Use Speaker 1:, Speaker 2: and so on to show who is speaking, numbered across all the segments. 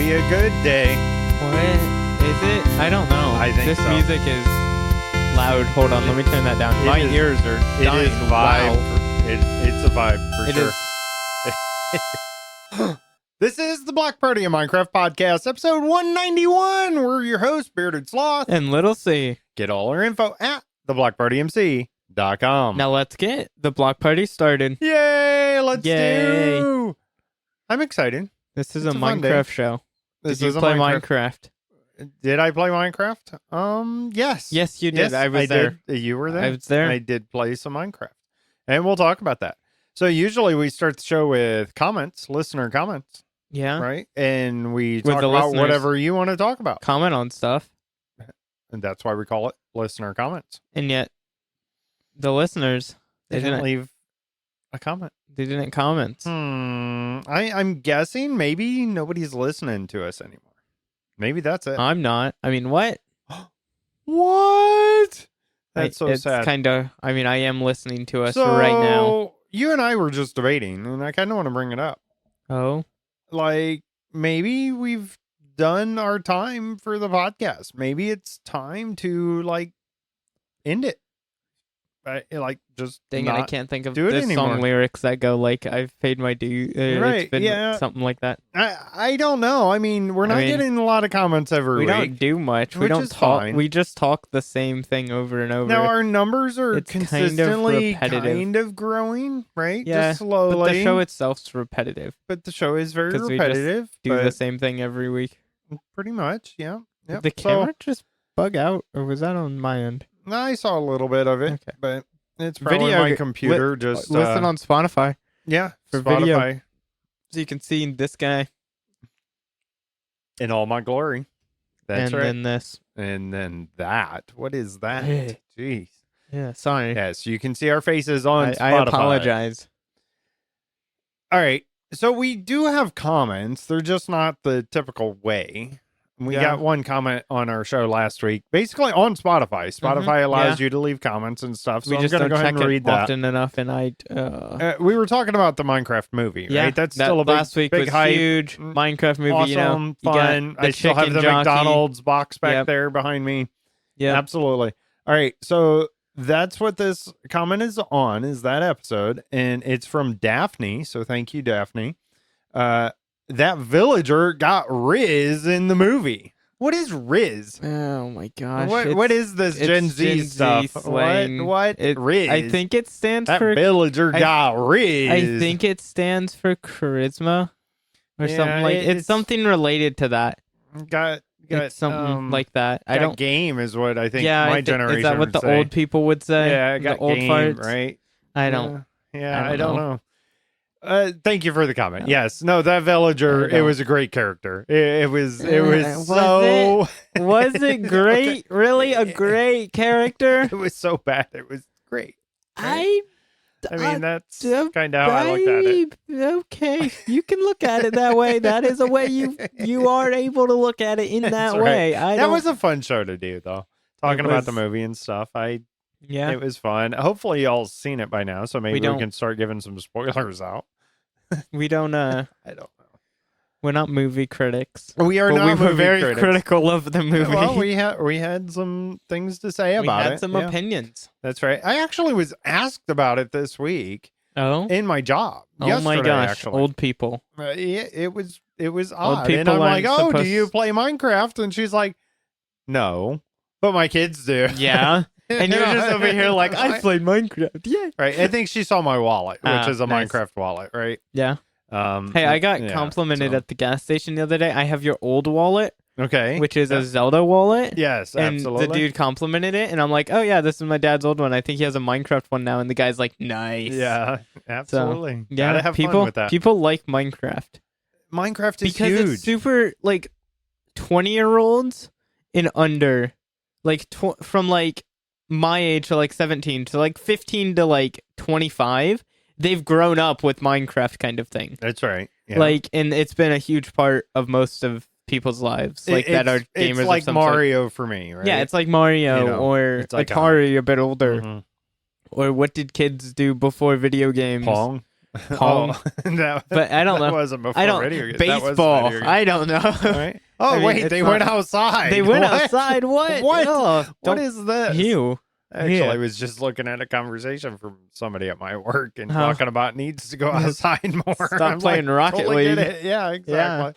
Speaker 1: be a good day.
Speaker 2: What is it? I don't know.
Speaker 1: I think
Speaker 2: this
Speaker 1: so.
Speaker 2: music is loud. Hold on, let me turn that down.
Speaker 1: It
Speaker 2: My
Speaker 1: is-
Speaker 2: ears are dying.
Speaker 1: It is a vibe.
Speaker 2: Wow.
Speaker 1: It's a vibe for
Speaker 2: It
Speaker 1: sure. This is the Block Party of Minecraft podcast, episode 191. We're your hosts, Bearded Sloth.
Speaker 2: And Little C.
Speaker 1: Get all our info at theblockpartymc.com.
Speaker 2: Now let's get the block party started.
Speaker 1: Yay! Let's
Speaker 2: Yay.
Speaker 1: do. I'm excited.
Speaker 2: This is
Speaker 1: It's
Speaker 2: a
Speaker 1: a fun day.
Speaker 2: Minecraft show.
Speaker 1: This
Speaker 2: Did you
Speaker 1: is a
Speaker 2: play Minecraft?
Speaker 1: Did I play Minecraft? Yes.
Speaker 2: Yes, you did.
Speaker 1: Yes,
Speaker 2: I was there.
Speaker 1: did. You were there?
Speaker 2: I was there.
Speaker 1: I did play some Minecraft. And we'll talk about that. So usually we start the show with comments, listener comments,
Speaker 2: Yeah.
Speaker 1: right? And we
Speaker 2: With
Speaker 1: talk
Speaker 2: the
Speaker 1: about
Speaker 2: listeners.
Speaker 1: whatever you want to talk about.
Speaker 2: Comment on stuff.
Speaker 1: And that's why we call it listener comments.
Speaker 2: And yet, the listeners,
Speaker 1: They didn't leave a comment.
Speaker 2: They didn't comment.
Speaker 1: I'm guessing maybe nobody's listening to us anymore. Maybe that's it.
Speaker 2: I'm not. I mean, what?
Speaker 1: What? That's so
Speaker 2: it's
Speaker 1: sad.
Speaker 2: kind of. I mean, I am listening to us right now.
Speaker 1: So, you and I were just debating, and I kind of want to bring it up.
Speaker 2: Oh,
Speaker 1: Like, maybe we've done our time for the podcast. Maybe it's time to, like, end it. Just
Speaker 2: dang it! I
Speaker 1: not
Speaker 2: can't think of
Speaker 1: do it
Speaker 2: this
Speaker 1: anymore.
Speaker 2: song lyrics that go like, "I've paid my due."
Speaker 1: Right,
Speaker 2: It's been
Speaker 1: yeah.
Speaker 2: something like that.
Speaker 1: I don't know. I mean, we're not
Speaker 2: I mean,
Speaker 1: getting a lot of comments every
Speaker 2: We
Speaker 1: week.
Speaker 2: don't do much. We
Speaker 1: which
Speaker 2: don't
Speaker 1: is
Speaker 2: talk.
Speaker 1: fine.
Speaker 2: We just talk the same thing over and over.
Speaker 1: Now our numbers are
Speaker 2: It's kind of
Speaker 1: consistently
Speaker 2: repetitive.
Speaker 1: kind of growing, right?
Speaker 2: Yeah,
Speaker 1: just slowly.
Speaker 2: but the show itself's repetitive.
Speaker 1: But the show is very
Speaker 2: 'Cause we just
Speaker 1: repetitive.
Speaker 2: Do
Speaker 1: but
Speaker 2: the same thing every week.
Speaker 1: pretty much, yeah. Yep.
Speaker 2: Did the camera just bug out, or was that on my end?
Speaker 1: So, I saw a little bit of it,
Speaker 2: Okay.
Speaker 1: but it's probably
Speaker 2: Video
Speaker 1: my
Speaker 2: g-
Speaker 1: computer. Just
Speaker 2: Listen on Spotify
Speaker 1: yeah,
Speaker 2: for
Speaker 1: Spotify
Speaker 2: video. So you can see this guy
Speaker 1: in all my glory. That's
Speaker 2: and
Speaker 1: right.
Speaker 2: then this.
Speaker 1: And then that. What is that?
Speaker 2: Hey.
Speaker 1: Jeez.
Speaker 2: Yeah, sorry.
Speaker 1: Yes, you can see our faces on Spotify.
Speaker 2: I apologize.
Speaker 1: All right. So we do have comments. They're just not the typical way. We
Speaker 2: Yeah.
Speaker 1: got one comment on our show last week, basically on Spotify. Spotify allows
Speaker 2: yeah.
Speaker 1: you to leave comments and stuff. So
Speaker 2: We
Speaker 1: I'm
Speaker 2: just
Speaker 1: going to
Speaker 2: don't
Speaker 1: go ahead
Speaker 2: check
Speaker 1: and read
Speaker 2: it
Speaker 1: that.
Speaker 2: often enough, and I.
Speaker 1: We were talking about the Minecraft movie,
Speaker 2: Yeah,
Speaker 1: right? That's
Speaker 2: that
Speaker 1: still a big,
Speaker 2: last week
Speaker 1: big
Speaker 2: was
Speaker 1: hype.
Speaker 2: huge. Minecraft movie,
Speaker 1: Awesome,
Speaker 2: you know, you got
Speaker 1: fun.
Speaker 2: the
Speaker 1: I still have
Speaker 2: chicken
Speaker 1: the
Speaker 2: jockey.
Speaker 1: McDonald's box back
Speaker 2: Yep.
Speaker 1: there behind me.
Speaker 2: Yeah,
Speaker 1: Absolutely. All right. So that's what this comment is on, is that episode. And it's from Daphne. So thank you, Daphne. That villager got Riz in the movie. What is Riz?
Speaker 2: Oh my gosh!
Speaker 1: What is this
Speaker 2: it's
Speaker 1: Gen Z
Speaker 2: Gen Z
Speaker 1: stuff?
Speaker 2: slang.
Speaker 1: What? Riz?
Speaker 2: I think it stands
Speaker 1: that
Speaker 2: for.
Speaker 1: villager got Riz.
Speaker 2: I think it stands for charisma, or
Speaker 1: Yeah,
Speaker 2: something like. It's
Speaker 1: it's-
Speaker 2: something related to that.
Speaker 1: got
Speaker 2: It's something like that. I
Speaker 1: got
Speaker 2: don't.
Speaker 1: game is what I think
Speaker 2: Yeah,
Speaker 1: my
Speaker 2: I think,
Speaker 1: generation
Speaker 2: is that what
Speaker 1: would
Speaker 2: the
Speaker 1: say.
Speaker 2: old people would say?
Speaker 1: Yeah, I
Speaker 2: the
Speaker 1: got
Speaker 2: old
Speaker 1: game,
Speaker 2: farts.
Speaker 1: right?
Speaker 2: I don't.
Speaker 1: Yeah,
Speaker 2: I
Speaker 1: I
Speaker 2: don't
Speaker 1: don't know. Thank you for the comment.
Speaker 2: No.
Speaker 1: Yes, no, that villager,
Speaker 2: I
Speaker 1: it
Speaker 2: don't.
Speaker 1: was a great character. It was
Speaker 2: Was
Speaker 1: so
Speaker 2: Was it great? Really, a great character?
Speaker 1: it was so bad. It was great.
Speaker 2: I
Speaker 1: mean, that's
Speaker 2: uh,
Speaker 1: kind of how I looked at it.
Speaker 2: Okay, you can look at it that way. That is a way you are able to look at it in that
Speaker 1: That's
Speaker 2: way.
Speaker 1: right. That was a fun show to do, though. Talking about the
Speaker 2: was-
Speaker 1: movie and stuff.
Speaker 2: yeah.
Speaker 1: It was fun. Hopefully, y'all seen it by now, so maybe we
Speaker 2: don't-
Speaker 1: can start giving some spoilers out.
Speaker 2: We don't.
Speaker 1: I don't know.
Speaker 2: We're not movie critics.
Speaker 1: We are
Speaker 2: But
Speaker 1: not
Speaker 2: we were
Speaker 1: movie
Speaker 2: very
Speaker 1: critics.
Speaker 2: critical of the movie.
Speaker 1: Well, we had some things to say
Speaker 2: We
Speaker 1: about
Speaker 2: had
Speaker 1: it.
Speaker 2: some
Speaker 1: Yeah.
Speaker 2: opinions.
Speaker 1: That's right. I actually was asked about it this week
Speaker 2: Oh.
Speaker 1: in my job.
Speaker 2: Oh
Speaker 1: yesterday,
Speaker 2: my gosh!
Speaker 1: actually.
Speaker 2: Old people.
Speaker 1: Yeah, it was odd.
Speaker 2: people
Speaker 1: And I'm like,
Speaker 2: aren't
Speaker 1: "Oh, do
Speaker 2: supposed-
Speaker 1: you play Minecraft?" And she's like, "No, but my kids do."
Speaker 2: Yeah. And you're just over here like, I played Minecraft. Yeah.
Speaker 1: Right. I think she saw my wallet, which
Speaker 2: Ah,
Speaker 1: is a
Speaker 2: nice.
Speaker 1: Minecraft wallet, right?
Speaker 2: Yeah. Hey, I got
Speaker 1: yeah,
Speaker 2: complimented
Speaker 1: so-
Speaker 2: at the gas station the other day. I have your old wallet,
Speaker 1: Okay.
Speaker 2: which is
Speaker 1: Yeah.
Speaker 2: a Zelda wallet.
Speaker 1: Yes,
Speaker 2: And
Speaker 1: absolutely.
Speaker 2: the dude complimented it, and I'm like, oh yeah, this is my dad's old one. I think he has a Minecraft one now, and the guy's like, nice.
Speaker 1: Yeah, absolutely.
Speaker 2: Yeah,
Speaker 1: Gotta have
Speaker 2: people,
Speaker 1: fun with that.
Speaker 2: people like Minecraft
Speaker 1: Minecraft is
Speaker 2: because
Speaker 1: huge.
Speaker 2: it's super like 20-year-olds and under, like from like my age to like 17 to like 15 to like 25. They've grown up with Minecraft kind of thing.
Speaker 1: That's right. Yeah.
Speaker 2: Like, and it's been a huge part of most of people's lives, like that are gamers.
Speaker 1: It's like
Speaker 2: of some
Speaker 1: Mario for me, right?
Speaker 2: sort. Yeah, it's like Mario
Speaker 1: You know,
Speaker 2: or
Speaker 1: it's like
Speaker 2: Atari, a bit older.
Speaker 1: Mhm.
Speaker 2: Or what did kids do before video games?
Speaker 1: Pong.
Speaker 2: Pong. But I don't know.
Speaker 1: That wasn't before
Speaker 2: I don't.
Speaker 1: video games. That was
Speaker 2: Baseball.
Speaker 1: video games.
Speaker 2: I don't know.
Speaker 1: Right? Oh,
Speaker 2: I mean,
Speaker 1: wait,
Speaker 2: it's
Speaker 1: they
Speaker 2: not-
Speaker 1: went outside.
Speaker 2: They went
Speaker 1: What?
Speaker 2: outside. What?
Speaker 1: What?
Speaker 2: Oh,
Speaker 1: What
Speaker 2: don't-
Speaker 1: is this?
Speaker 2: Ew.
Speaker 1: Actually,
Speaker 2: Yeah.
Speaker 1: I was just looking at a conversation from somebody at my work and
Speaker 2: Oh.
Speaker 1: talking about needs to go outside more.
Speaker 2: Stop
Speaker 1: I'm
Speaker 2: playing Rocket
Speaker 1: totally get
Speaker 2: League.
Speaker 1: it. Yeah, exactly.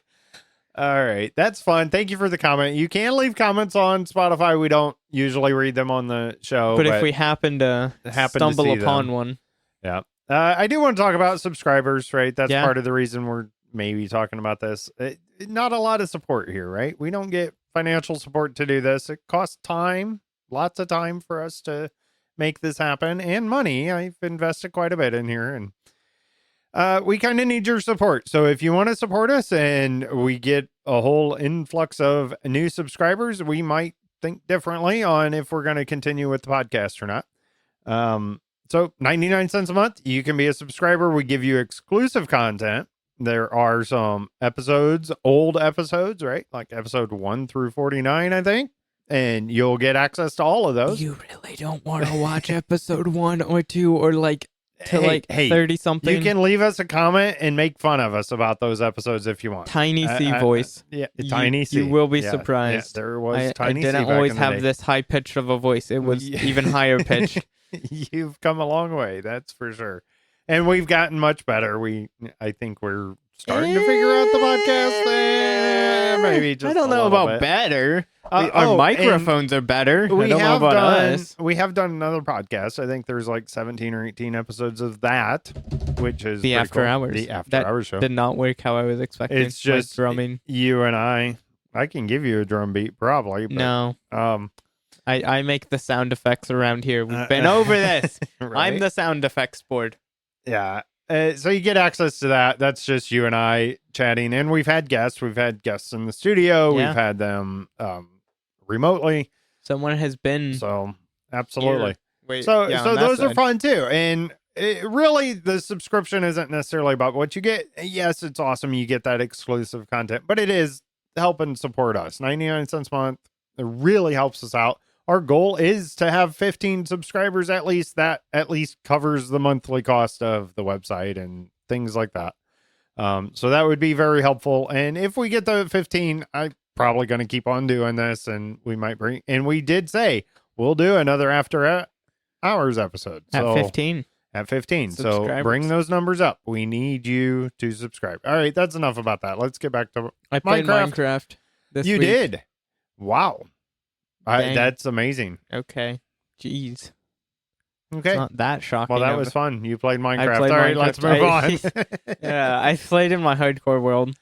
Speaker 1: All right. That's fun. Thank you for the comment. You can leave comments on Spotify. We don't usually read them on the show.
Speaker 2: But if we happen to stumble
Speaker 1: see
Speaker 2: upon
Speaker 1: them.
Speaker 2: one,
Speaker 1: Yeah. I do want to talk about subscribers, right? That's
Speaker 2: Yeah.
Speaker 1: part of the reason we're maybe talking about this. Not a lot of support here, right? We don't get financial support to do this. It costs time, lots of time for us to make this happen, and money. I've invested quite a bit in here, and we kind of need your support. So if you want to support us and we get a whole influx of new subscribers, we might think differently on if we're going to continue with the podcast or not. So 99 cents a month, you can be a subscriber. We give you exclusive content. There are some episodes, old episodes, right? Like episode 1 through 49, I think. And you'll get access to all of those.
Speaker 2: you really don't want to watch episode 1 or 2 or like to like 30 something.
Speaker 1: You can leave us a comment and make fun of us about those episodes if you want.
Speaker 2: Tiny C voice.
Speaker 1: Yeah, Tiny C.
Speaker 2: You will be
Speaker 1: Yeah,
Speaker 2: surprised.
Speaker 1: Yeah, there was
Speaker 2: I
Speaker 1: Tiny C.
Speaker 2: didn't
Speaker 1: back
Speaker 2: always
Speaker 1: in the
Speaker 2: have
Speaker 1: day.
Speaker 2: this high pitch of a voice. It was
Speaker 1: Yeah.
Speaker 2: even higher pitched.
Speaker 1: You've come a long way, that's for sure. And we've gotten much better. I think we're starting to figure out the podcast. Maybe just
Speaker 2: I don't
Speaker 1: a
Speaker 2: know
Speaker 1: little
Speaker 2: about
Speaker 1: bit.
Speaker 2: better.
Speaker 1: Oh,
Speaker 2: Our
Speaker 1: and
Speaker 2: microphones are better. I
Speaker 1: We
Speaker 2: don't know
Speaker 1: have
Speaker 2: about
Speaker 1: done.
Speaker 2: us.
Speaker 1: We have done another podcast. I think there's like 17 or 18 episodes of that, which is
Speaker 2: The
Speaker 1: pretty
Speaker 2: After
Speaker 1: cool.
Speaker 2: Hours.
Speaker 1: The After
Speaker 2: That
Speaker 1: Hours show.
Speaker 2: Did not work how I was expecting.
Speaker 1: It's just
Speaker 2: My drumming.
Speaker 1: you and I. I can give you a drum beat probably. But,
Speaker 2: No,
Speaker 1: Um.
Speaker 2: I make the sound effects around here. We've been over this.
Speaker 1: Right?
Speaker 2: I'm the sound effects board.
Speaker 1: Yeah. So you get access to that. That's just you and I chatting. And we've had guests. We've had guests in the studio.
Speaker 2: Yeah.
Speaker 1: We've had them remotely.
Speaker 2: Someone has been.
Speaker 1: So absolutely.
Speaker 2: Here. Wait,
Speaker 1: So
Speaker 2: yeah, on that
Speaker 1: those are
Speaker 2: side.
Speaker 1: fun too. And really, the subscription isn't necessarily about what you get. Yes, it's awesome. You get that exclusive content, but it is helping support us. 99 cents a month. It really helps us out. Our goal is to have 15 subscribers at least. That at least covers the monthly cost of the website and things like that. So that would be very helpful. And if we get the 15, I'm probably going to keep on doing this, and we might bring. And we did say we'll do another After Hours episode
Speaker 2: At
Speaker 1: so,
Speaker 2: 15.
Speaker 1: At 15. So
Speaker 2: Subscribers.
Speaker 1: bring those numbers up. We need you to subscribe. All right, that's enough about that. Let's get back to
Speaker 2: I played
Speaker 1: Minecraft.
Speaker 2: Minecraft this
Speaker 1: you
Speaker 2: week.
Speaker 1: did. Wow.
Speaker 2: Dang.
Speaker 1: That's amazing.
Speaker 2: Okay. Jeez.
Speaker 1: Okay.
Speaker 2: It's not that shocking.
Speaker 1: Well, that
Speaker 2: of
Speaker 1: was
Speaker 2: a-
Speaker 1: fun. You played Minecraft.
Speaker 2: played
Speaker 1: All right, let's move
Speaker 2: Minecraft.
Speaker 1: on.
Speaker 2: Yeah, I played in my hardcore world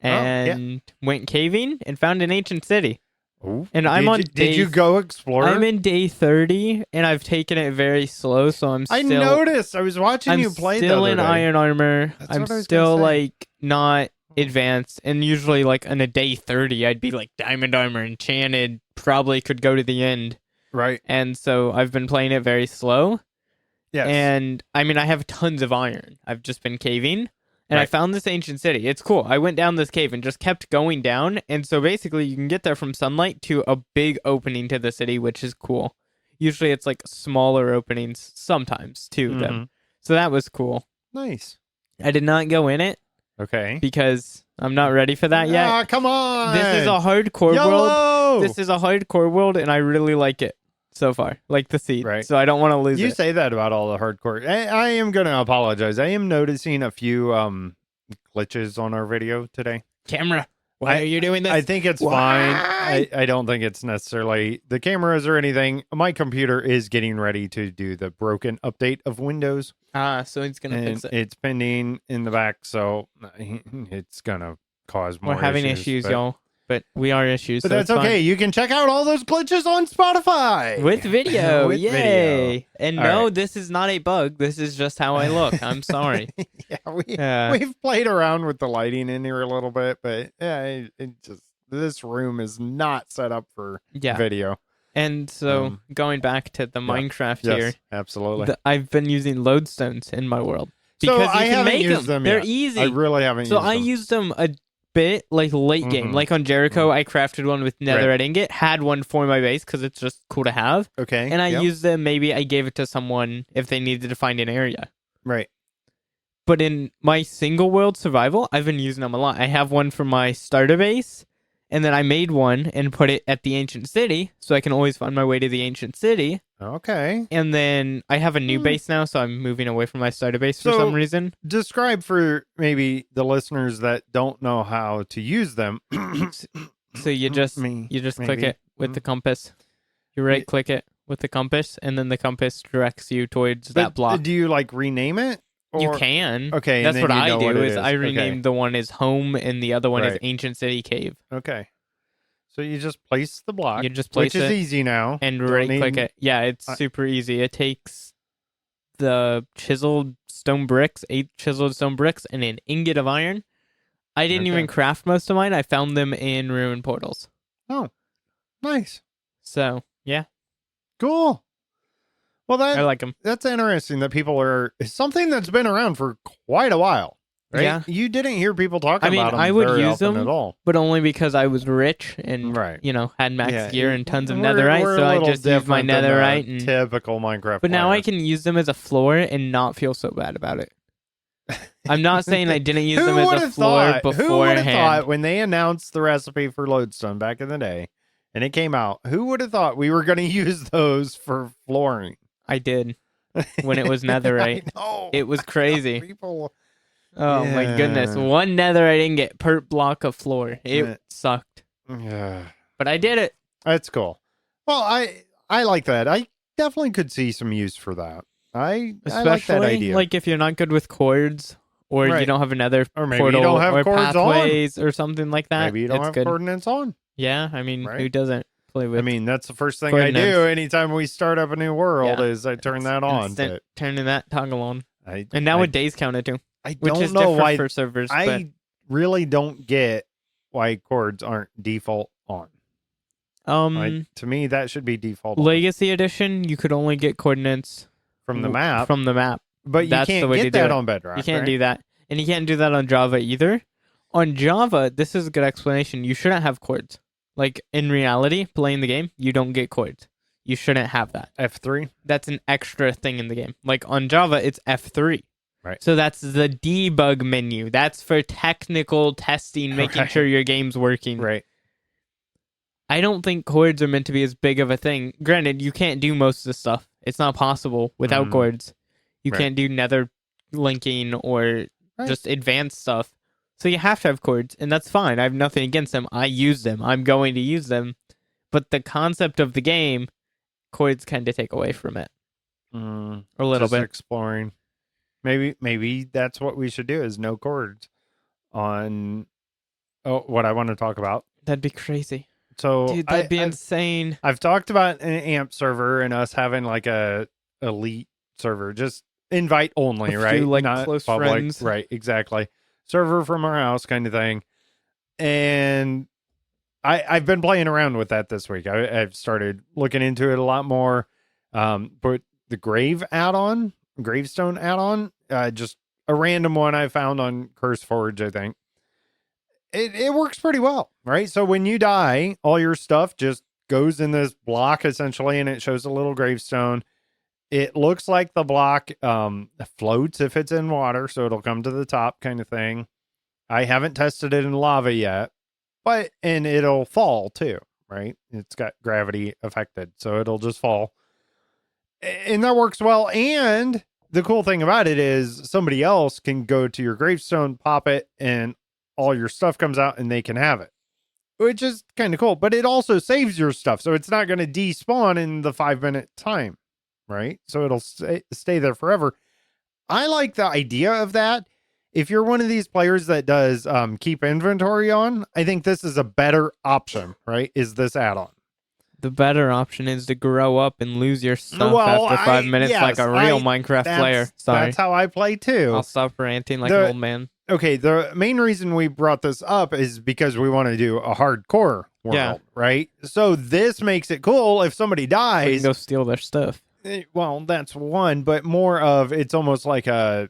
Speaker 1: yeah.
Speaker 2: and went caving and found an ancient city.
Speaker 1: Ooh.
Speaker 2: And I'm on
Speaker 1: Did you go explore?
Speaker 2: I'm in day 30 and I've taken it very slow, so I'm still
Speaker 1: I noticed. I was watching
Speaker 2: I'm
Speaker 1: you play the
Speaker 2: still
Speaker 1: other
Speaker 2: in
Speaker 1: day.
Speaker 2: iron armor.
Speaker 1: That's
Speaker 2: I'm
Speaker 1: what I was
Speaker 2: still
Speaker 1: gonna say.
Speaker 2: like not advanced, and usually like on a day 30 I'd be like diamond armor enchanted, probably could go to the end.
Speaker 1: Right.
Speaker 2: And so I've been playing it very slow.
Speaker 1: Yes.
Speaker 2: And I mean, I have tons of iron. I've just been caving. And I
Speaker 1: Right.
Speaker 2: found this ancient city. It's cool. I went down this cave and just kept going down. And so basically, you can get there from sunlight to a big opening to the city, which is cool. Usually, it's like smaller openings, sometimes to them. So that was cool.
Speaker 1: Nice.
Speaker 2: I did not go in it
Speaker 1: Okay.
Speaker 2: because I'm not ready for that yet.
Speaker 1: Ah, come on.
Speaker 2: This is a hardcore world.
Speaker 1: YOLO!
Speaker 2: This is a hardcore world, and I really like it so far. Like the seed.
Speaker 1: Right.
Speaker 2: So I don't want to lose
Speaker 1: You
Speaker 2: it.
Speaker 1: say that about all the hardcore. I am going to apologize. I am noticing a few glitches on our video today.
Speaker 2: Camera. Why are you doing this?
Speaker 1: I think it's fine. I don't think it's necessarily the cameras or anything. My computer is getting ready to do the broken update of Windows.
Speaker 2: So he's going to
Speaker 1: And
Speaker 2: fix it.
Speaker 1: it's pending in the back, so it's going to cause more
Speaker 2: We're having issues,
Speaker 1: but,
Speaker 2: y'all. But we are issues.
Speaker 1: But
Speaker 2: so
Speaker 1: that's
Speaker 2: it's fine.
Speaker 1: okay. You can check out all those glitches on Spotify.
Speaker 2: With video.
Speaker 1: With
Speaker 2: Yay.
Speaker 1: video.
Speaker 2: And
Speaker 1: All
Speaker 2: no,
Speaker 1: right.
Speaker 2: this is not a bug. This is just how I look. I'm sorry.
Speaker 1: Yeah, we've played around with the lighting in here a little bit, but yeah, it just this room is not set up for
Speaker 2: Yeah.
Speaker 1: video.
Speaker 2: And so going back to the Minecraft here,
Speaker 1: Yes, absolutely.
Speaker 2: I've been using lodestones in my world.
Speaker 1: So
Speaker 2: Because you
Speaker 1: I
Speaker 2: can
Speaker 1: haven't
Speaker 2: make
Speaker 1: used them
Speaker 2: They're
Speaker 1: yet.
Speaker 2: easy.
Speaker 1: I really haven't
Speaker 2: So
Speaker 1: used
Speaker 2: I
Speaker 1: them.
Speaker 2: used them a bit like late game.
Speaker 1: Mhm.
Speaker 2: Like on Jericho, I crafted one with netherite ingot, had one for my base because it's just cool to have.
Speaker 1: Okay.
Speaker 2: And I
Speaker 1: yep.
Speaker 2: used them, maybe I gave it to someone if they needed to find an area.
Speaker 1: Right.
Speaker 2: But in my single world survival, I've been using them a lot. I have one for my starter base, and then I made one and put it at the ancient city, so I can always find my way to the ancient city.
Speaker 1: Okay.
Speaker 2: And then I have a new base now, so I'm moving away from my starter base for some reason.
Speaker 1: Describe for maybe the listeners that don't know how to use them.
Speaker 2: So you just click it with the compass. You right click it with the compass, and then the compass directs you towards that block.
Speaker 1: Do you like rename it?
Speaker 2: You can.
Speaker 1: Okay.
Speaker 2: That's what I do.
Speaker 1: What
Speaker 2: is I renamed the one as home, and the other one is Ancient City Cave.
Speaker 1: Okay. So you just place the block.
Speaker 2: You just place
Speaker 1: which is easy now.
Speaker 2: And right-click it. Yeah, it's super easy. It takes the chiseled stone bricks, 8 chiseled stone bricks, and an ingot of iron. I didn't even craft most of mine. I found them in ruin portals.
Speaker 1: Oh, nice.
Speaker 2: So, yeah.
Speaker 1: Cool. Well,
Speaker 2: I like them.
Speaker 1: That's interesting that people are... Something that's been around for quite a while. Right?
Speaker 2: Yeah.
Speaker 1: You didn't hear people talking about them
Speaker 2: I would
Speaker 1: very
Speaker 2: use
Speaker 1: often
Speaker 2: them,
Speaker 1: at all.
Speaker 2: but only because I was rich and, had max gear and tons of netherite, so I just used my netherite. And
Speaker 1: typical Minecraft
Speaker 2: But now I can use them as a floor and not feel so bad about it. I'm not saying I didn't use them as a floor beforehand.
Speaker 1: Who would have thought when they announced the recipe for lodestone back in the day, and it came out, who would have thought we were going to use those for flooring?
Speaker 2: I did. When it was netherite. It was crazy.
Speaker 1: People...
Speaker 2: Oh my goodness. One netherite ingot per block of floor. It sucked.
Speaker 1: Yeah.
Speaker 2: But I did it.
Speaker 1: That's cool. Well, I like that. I definitely could see some use for that. I like that idea.
Speaker 2: Like if you're not good with cords, or you don't have another portal,
Speaker 1: you don't have
Speaker 2: or
Speaker 1: cords
Speaker 2: pathways or something like that.
Speaker 1: Maybe you don't have coordinates on.
Speaker 2: Yeah, I mean, who doesn't play with?
Speaker 1: I mean, that's the first thing I do anytime we start up a new world is I turn that on.
Speaker 2: Turning that toggle on. And now with days counted too.
Speaker 1: I
Speaker 2: which
Speaker 1: don't
Speaker 2: is
Speaker 1: know why
Speaker 2: for servers.
Speaker 1: I really don't get why cords aren't default on. To me, that should be default.
Speaker 2: Legacy Edition, you could only get coordinates
Speaker 1: from the map. But you can't get that on Bedrock.
Speaker 2: You can't do that, and you can't do that on Java either. On Java, this is a good explanation. You shouldn't have cords. Like in reality, playing the game, you don't get cords. You shouldn't have that.
Speaker 1: F3.
Speaker 2: That's an extra thing in the game. Like on Java, it's F3.
Speaker 1: Right.
Speaker 2: So that's the debug menu. That's for technical testing, making sure your game's working.
Speaker 1: Right.
Speaker 2: I don't think cords are meant to be as big of a thing. Granted, you can't do most of the stuff. It's not possible without cords. You can't do nether linking or just advanced stuff. So you have to have cords, and that's fine. I have nothing against them. I use them. I'm going to use them. But the concept of the game, cords kind of take away from it. A little bit.
Speaker 1: Exploring. Maybe that's what we should do is no cords on what I want to talk about.
Speaker 2: That'd be crazy.
Speaker 1: So
Speaker 2: dude, that'd be insane.
Speaker 1: I've talked about an AMP server and us having like a elite server, just invite only, right?
Speaker 2: Like
Speaker 1: not
Speaker 2: close
Speaker 1: public,
Speaker 2: friends.
Speaker 1: Right, exactly. Server from our house kind of thing. And I've been playing around with that this week. I've started looking into it a lot more. But the gravestone add-on, just a random one I found on CurseForge, I think. It works pretty well, right? So when you die, all your stuff just goes in this block essentially, and it shows a little gravestone. It looks like the block floats if it's in water, so it'll come to the top kind of thing. I haven't tested it in lava yet, and it'll fall too, right? It's got gravity affected, so it'll just fall. And that works well. And the cool thing about it is somebody else can go to your gravestone, pop it, and all your stuff comes out and they can have it, which is kind of cool. But it also saves your stuff, so it's not going to despawn in the 5-minute time, right? So it'll stay there forever. I like the idea of that. If you're one of these players that does keep inventory on, I think this is a better option, right? Is this add-on.
Speaker 2: The better option is to grow up and lose your stuff after 5 minutes like a real Minecraft player. Sorry.
Speaker 1: That's how I play too.
Speaker 2: I'll stop ranting like an old man.
Speaker 1: Okay, the main reason we brought this up is because we want to do a hardcore world, right? So this makes it cool if somebody dies.
Speaker 2: We can go steal their stuff.
Speaker 1: Well, that's one, but more of it's almost like an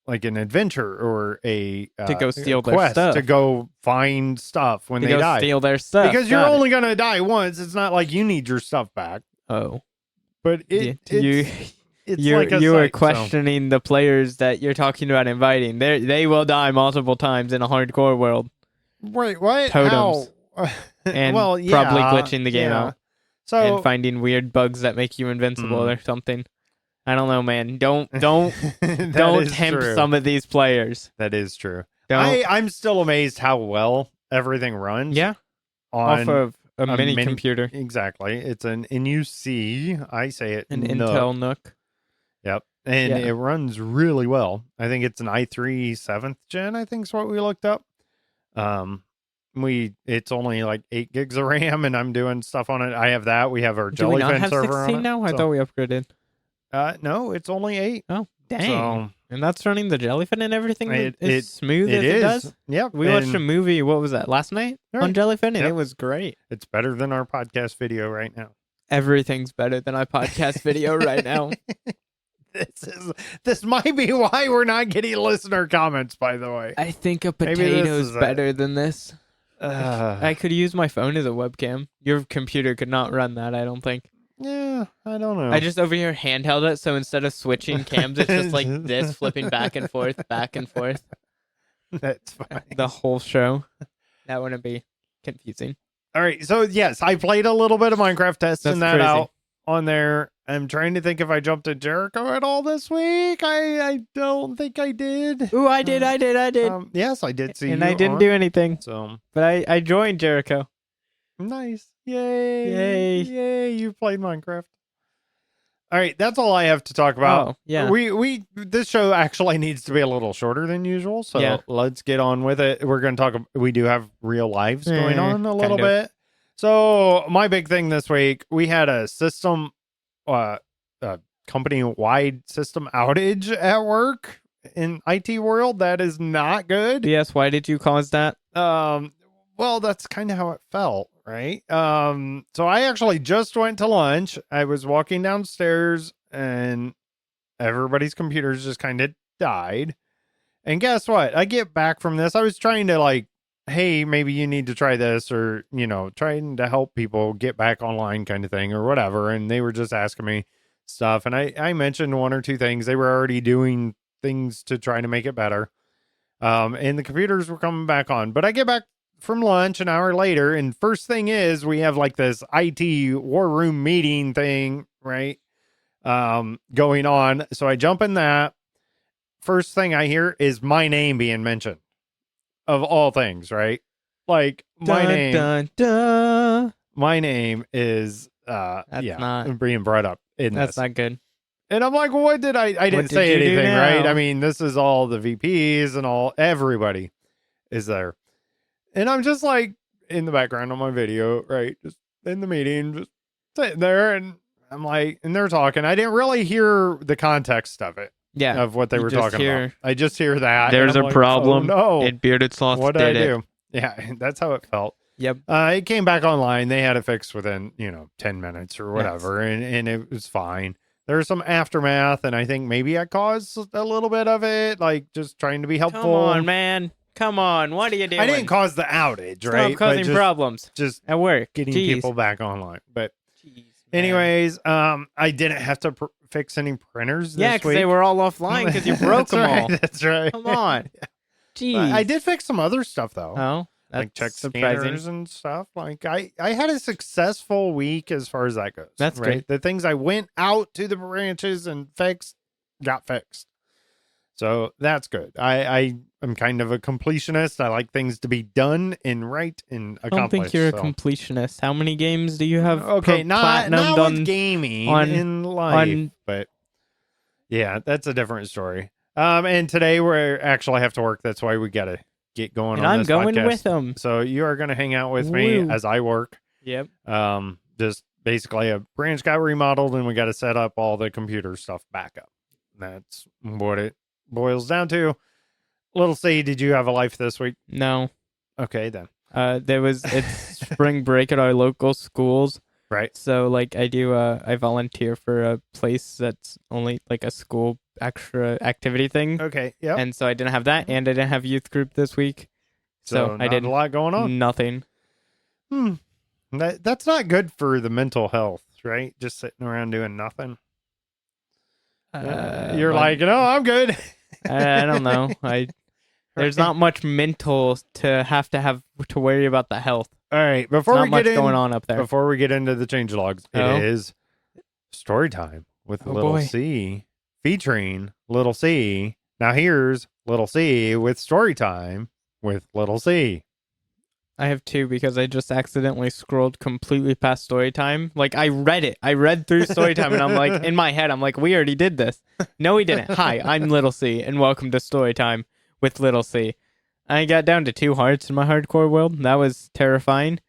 Speaker 1: adventure or a
Speaker 2: to go steal
Speaker 1: their
Speaker 2: stuff,
Speaker 1: to go find stuff when they die,
Speaker 2: steal their stuff
Speaker 1: because you're only gonna die once. It's not like you need your stuff back.
Speaker 2: Oh,
Speaker 1: but it's it's
Speaker 2: you
Speaker 1: like a
Speaker 2: you were
Speaker 1: site, so-
Speaker 2: questioning the players that you're talking about inviting. They will die multiple times in a hardcore world.
Speaker 1: Wait, what?
Speaker 2: Totems.
Speaker 1: How?
Speaker 2: And
Speaker 1: well, yeah,
Speaker 2: probably glitching the game
Speaker 1: yeah.
Speaker 2: out.
Speaker 1: So
Speaker 2: And finding weird bugs that make you invincible or something. I don't know, man. Don't don't
Speaker 1: is
Speaker 2: tempt
Speaker 1: true.
Speaker 2: some of these players.
Speaker 1: That is true.
Speaker 2: Don't.
Speaker 1: I'm still amazed how well everything runs.
Speaker 2: Yeah.
Speaker 1: On
Speaker 2: Off of a mini
Speaker 1: mini-
Speaker 2: computer.
Speaker 1: Exactly. It's an NUC. I say it.
Speaker 2: An
Speaker 1: Nook.
Speaker 2: Intel Nook.
Speaker 1: Yep. And
Speaker 2: Yeah.
Speaker 1: it runs really well. I think it's an i3 7th gen, I think is what we looked up. It's only like 8 gigs of RAM and I'm doing stuff on it. I have that. We have our
Speaker 2: Do we not
Speaker 1: Jellyfin
Speaker 2: have
Speaker 1: server
Speaker 2: 16
Speaker 1: on it.
Speaker 2: now? I
Speaker 1: So-
Speaker 2: thought we upgraded.
Speaker 1: No, it's only 8.
Speaker 2: Oh, dang.
Speaker 1: So
Speaker 2: And that's running the Jellyfin and everything
Speaker 1: It-
Speaker 2: is smooth as
Speaker 1: it
Speaker 2: it
Speaker 1: is.
Speaker 2: does?
Speaker 1: Yep.
Speaker 2: We watched a
Speaker 1: and
Speaker 2: movie, what was that, last night on
Speaker 1: Right.
Speaker 2: Jellyfin? And
Speaker 1: Yep.
Speaker 2: it was great.
Speaker 1: It's better than our podcast video right now.
Speaker 2: Everything's better than our podcast video right now.
Speaker 1: This might be why we're not getting listener comments, by the way.
Speaker 2: I think a
Speaker 1: Maybe this
Speaker 2: potato's
Speaker 1: is it.
Speaker 2: better than this. I could use my phone as a webcam. Your computer could not run that, I don't think.
Speaker 1: Yeah, I don't know.
Speaker 2: I just over here handheld it, so instead of switching cams, it's just like this, flipping back and forth.
Speaker 1: That's fine.
Speaker 2: The whole show. That wouldn't be confusing.
Speaker 1: All right, so yes, I played a little bit of Minecraft, testing
Speaker 2: That's
Speaker 1: that
Speaker 2: crazy.
Speaker 1: out on there. I'm trying to think if I jumped to Jericho at all this week. I don't think I did.
Speaker 2: Ooh, I did.
Speaker 1: Yes, I did see
Speaker 2: And
Speaker 1: you
Speaker 2: I didn't
Speaker 1: on,
Speaker 2: do anything.
Speaker 1: So
Speaker 2: But I joined Jericho.
Speaker 1: nice. Yay.
Speaker 2: Yay.
Speaker 1: Yay, you played Minecraft. All right, that's all I have to talk about.
Speaker 2: Oh, yeah.
Speaker 1: We this show actually needs to be a little shorter than usual, so
Speaker 2: Yeah.
Speaker 1: let's get on with it. We're going to talk. We do have real lives going on a little
Speaker 2: kind of.
Speaker 1: bit. So my big thing this week, we had a system, company-wide system outage at work in IT world. That is not good.
Speaker 2: Yes, why did you cause that?
Speaker 1: Well, that's kind of how it felt, right? So I actually just went to lunch. I was walking downstairs and everybody's computers just kind of died. And guess what? I get back from this. I was trying to like, hey, maybe you need to try this, or, trying to help people get back online kind of thing or whatever. And they were just asking me stuff. And I mentioned one or two things. They were already doing things to try to make it better. And the computers were coming back on. But I get back from lunch an hour later, and first thing is we have like this IT war room meeting thing, right? Going on. So I jump in that. First thing I hear is my name being mentioned, of all things, right? Like my name.
Speaker 2: Dun, dun.
Speaker 1: My name is
Speaker 2: That's not-
Speaker 1: being brought up in
Speaker 2: That's
Speaker 1: this.
Speaker 2: not good.
Speaker 1: And I'm like, what did I didn't
Speaker 2: did
Speaker 1: say
Speaker 2: you do
Speaker 1: anything,
Speaker 2: now?
Speaker 1: right? I mean, this is all the VPs and everybody is there. And I'm just like in the background on my video, right? Just in the meeting, just sitting there, and I'm like, and they're talking. I didn't really hear the context of it,
Speaker 2: Yeah.
Speaker 1: of what they
Speaker 2: you
Speaker 1: were
Speaker 2: just
Speaker 1: talking
Speaker 2: hear,
Speaker 1: about. I just hear that.
Speaker 2: There's
Speaker 1: and I'm
Speaker 2: a
Speaker 1: like,
Speaker 2: problem.
Speaker 1: Oh, no.
Speaker 2: And Bearded Sloth
Speaker 1: What did
Speaker 2: did
Speaker 1: I
Speaker 2: it.
Speaker 1: do? Yeah, that's how it felt.
Speaker 2: Yep.
Speaker 1: It came back online. They had it fixed within, 10 minutes or whatever, and it was fine. There was some aftermath, and I think maybe I caused a little bit of it, like just trying to be helpful.
Speaker 2: Come on, man. Come on. What are you doing?
Speaker 1: I didn't cause the outage,
Speaker 2: Stop
Speaker 1: right?
Speaker 2: causing
Speaker 1: But
Speaker 2: problems
Speaker 1: just
Speaker 2: at work.
Speaker 1: getting
Speaker 2: Jeez.
Speaker 1: people back online. But
Speaker 2: Jeez, man.
Speaker 1: anyways, I didn't have to fix any printers this
Speaker 2: Yeah,
Speaker 1: week.
Speaker 2: because they were all offline because you broke
Speaker 1: That's
Speaker 2: them
Speaker 1: right,
Speaker 2: all.
Speaker 1: That's right.
Speaker 2: Come on. Jeez.
Speaker 1: I did fix some other stuff though.
Speaker 2: Oh, that's
Speaker 1: like check
Speaker 2: surprising.
Speaker 1: scanners and stuff. Like I had a successful week as far as that goes.
Speaker 2: That's
Speaker 1: right. The things I went out to the branches and fixed got fixed. So that's good. I am kind of a completionist. I like things to be done and right and
Speaker 2: I
Speaker 1: accomplished.
Speaker 2: don't think you're
Speaker 1: so.
Speaker 2: a completionist. How many games do you have?
Speaker 1: Okay, not
Speaker 2: platinumed
Speaker 1: with
Speaker 2: on?
Speaker 1: gaming
Speaker 2: on-
Speaker 1: in life,
Speaker 2: on-
Speaker 1: but yeah, that's a different story. And today we actually have to work. That's why we gotta get going
Speaker 2: And
Speaker 1: on
Speaker 2: I'm
Speaker 1: this
Speaker 2: going
Speaker 1: podcast.
Speaker 2: with them.
Speaker 1: So you are gonna hang out with me
Speaker 2: Woo.
Speaker 1: as I work.
Speaker 2: Yep.
Speaker 1: Just basically a branch got remodeled and we got to set up all the computer stuff back up. That's what it boils down to. Little C, did you have a life this week?
Speaker 2: No.
Speaker 1: Okay, then.
Speaker 2: It's spring break at our local schools.
Speaker 1: Right.
Speaker 2: So like I volunteer for a place that's only like a school extra activity thing.
Speaker 1: Okay. Yep.
Speaker 2: And so I didn't have that, and I didn't have youth group this week. So I
Speaker 1: not
Speaker 2: did
Speaker 1: a lot going on.
Speaker 2: nothing.
Speaker 1: That's not good for the mental health, right? Just sitting around doing nothing. You're like, no, I'm good.
Speaker 2: I don't know. There's not much mental to have to worry about the health.
Speaker 1: All right,
Speaker 2: Not much going on up there.
Speaker 1: Before we get into the changelogs, it is story time with Little
Speaker 2: boy.
Speaker 1: C, featuring Little C. Now here's Little C with story time with Little C.
Speaker 2: I have two because I just accidentally scrolled completely past story time. Like, I read it. I read through story time, and I'm like, in my head, I'm like, we already did this. No, we didn't. Hi, I'm Little C, and welcome to story time with Little C. I got down to 2 hearts in my hardcore world. That was terrifying.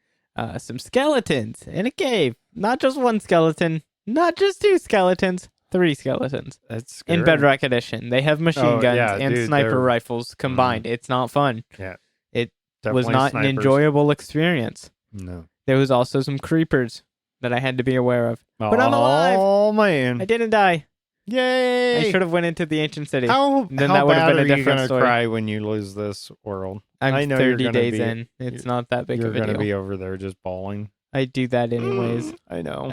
Speaker 2: Some skeletons in a cave. Not just 1 skeleton. Not just 2 skeletons. 3 skeletons.
Speaker 1: That's scary.
Speaker 2: In Bedrock Edition. They have machine guns and sniper rifles combined. It's not fun.
Speaker 1: Yeah.
Speaker 2: It
Speaker 1: Definitely
Speaker 2: was not an enjoyable experience.
Speaker 1: No.
Speaker 2: There was also some creepers that I had to be aware of. But I'm alive.
Speaker 1: Oh, man.
Speaker 2: I didn't die.
Speaker 1: Yay.
Speaker 2: I should have went into the ancient city.
Speaker 1: How
Speaker 2: that would have
Speaker 1: bad
Speaker 2: been a
Speaker 1: are you
Speaker 2: different
Speaker 1: gonna
Speaker 2: story.
Speaker 1: cry when you lose this world?
Speaker 2: I'm
Speaker 1: I know
Speaker 2: 30 days in. It's not that big of a
Speaker 1: You're
Speaker 2: deal.
Speaker 1: gonna be over there just bawling.
Speaker 2: I do that anyways.
Speaker 1: I know.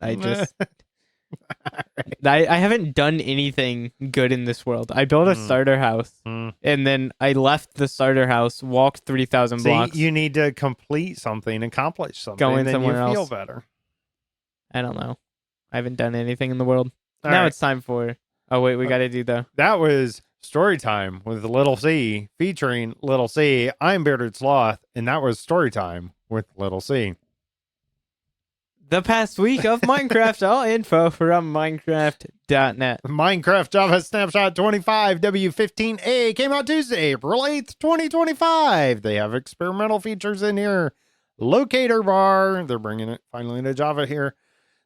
Speaker 2: I haven't done anything good in this world. I built a starter house, and then I left the starter house, walked 3,000 blocks.
Speaker 1: You need to complete something, accomplish something,
Speaker 2: Going
Speaker 1: then
Speaker 2: somewhere
Speaker 1: you feel
Speaker 2: else.
Speaker 1: better.
Speaker 2: I don't know. I haven't done anything in the world.
Speaker 1: All
Speaker 2: now
Speaker 1: right.
Speaker 2: it's time for... Oh, wait, we got to do the...
Speaker 1: That was story time with Little C, featuring Little C. I'm Bearded Sloth, and that was story time with Little C.
Speaker 2: The past week of Minecraft. All info from Minecraft.net.
Speaker 1: Minecraft Java Snapshot 25 W15A came out Tuesday, April 8th, 2025. They have experimental features in here. Locator bar. They're bringing it finally to Java here.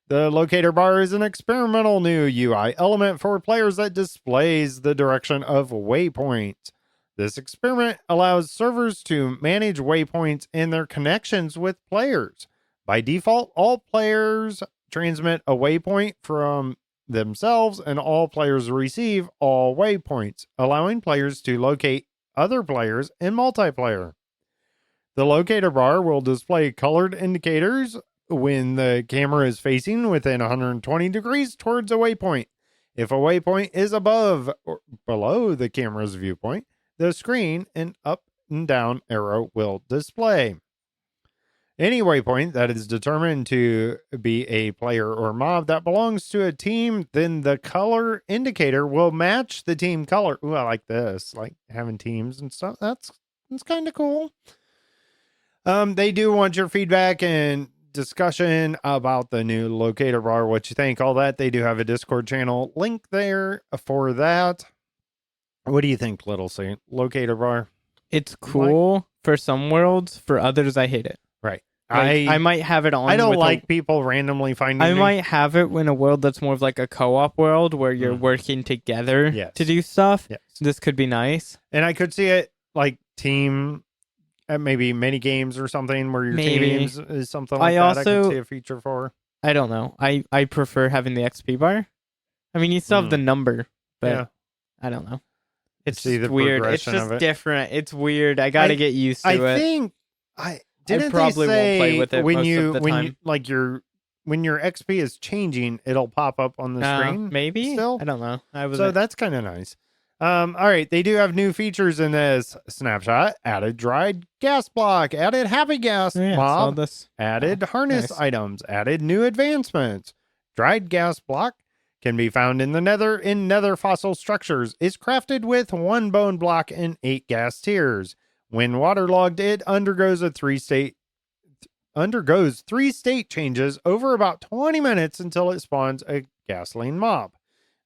Speaker 1: The locator bar is an experimental new UI element for players that displays the direction of waypoints. This experiment allows servers to manage waypoints and their connections with players. By default, all players transmit a waypoint from themselves, and all players receive all waypoints, allowing players to locate other players in multiplayer. The locator bar will display colored indicators when the camera is facing within 120 degrees towards a waypoint. If a waypoint is above or below the camera's viewpoint, the screen and up and down arrow will display. Any waypoint that is determined to be a player or mob that belongs to a team, then the color indicator will match the team color. Ooh, I like this, like having teams and stuff. That's kind of cool. They do want your feedback and discussion about the new locator bar, what you think, all that. They do have a Discord channel link there for that. What do you think, Little C? Locator bar?
Speaker 2: It's cool for some worlds. For others, I hate it.
Speaker 1: Right.
Speaker 2: I might have it on.
Speaker 1: I don't like people randomly finding
Speaker 2: I
Speaker 1: me.
Speaker 2: might have it in a world that's more of like a co-op world where you're working together to do stuff.
Speaker 1: Yes.
Speaker 2: This could be nice.
Speaker 1: And I could see it like team, maybe mini games or something where your teams is something like that. I could see a feature for.
Speaker 2: I don't know. I prefer having the XP bar. I mean, you still have the number, but I don't know. It's just weird. It's just different. It's weird. I got to get used to it.
Speaker 1: I think Didn't
Speaker 2: I probably
Speaker 1: they say
Speaker 2: won't play with it
Speaker 1: when
Speaker 2: most
Speaker 1: you
Speaker 2: of the
Speaker 1: when
Speaker 2: time.
Speaker 1: you like when your XP is changing, it'll pop up on the screen?
Speaker 2: Maybe?
Speaker 1: Still?
Speaker 2: I don't know.
Speaker 1: So that's kind of nice. All right, they do have new features in this snapshot. Added dried gas block, added happy gas mob, added harness items, added new advancements. Dried gas block can be found in the nether fossil structures. Is crafted with 1 bone block and 8 gas tiers. When waterlogged, it undergoes 3 state changes over about 20 minutes until it spawns a gasoline mob.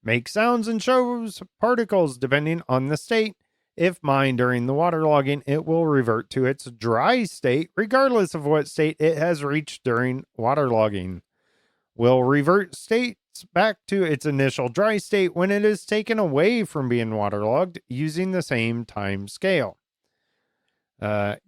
Speaker 1: Makes sounds and shows particles depending on the state. If mined during the waterlogging, it will revert to its dry state regardless of what state it has reached during waterlogging. Will revert states back to its initial dry state when it is taken away from being waterlogged using the same time scale.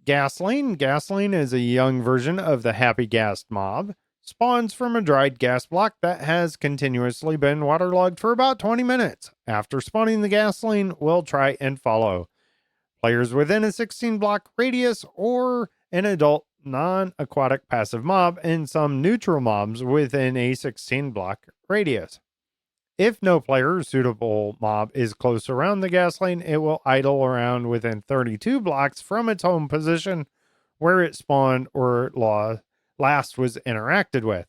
Speaker 1: Gasoline. Gasoline is a young version of the happy gas mob. Spawns from a dried gas block that has continuously been waterlogged for about 20 minutes. After spawning, the gasoline will try and follow players within a 16 block radius or an adult non-aquatic passive mob and some neutral mobs within a 16 block radius. If no player or suitable mob is close around the gas lane, it will idle around within 32 blocks from its home position where it spawned or last was interacted with.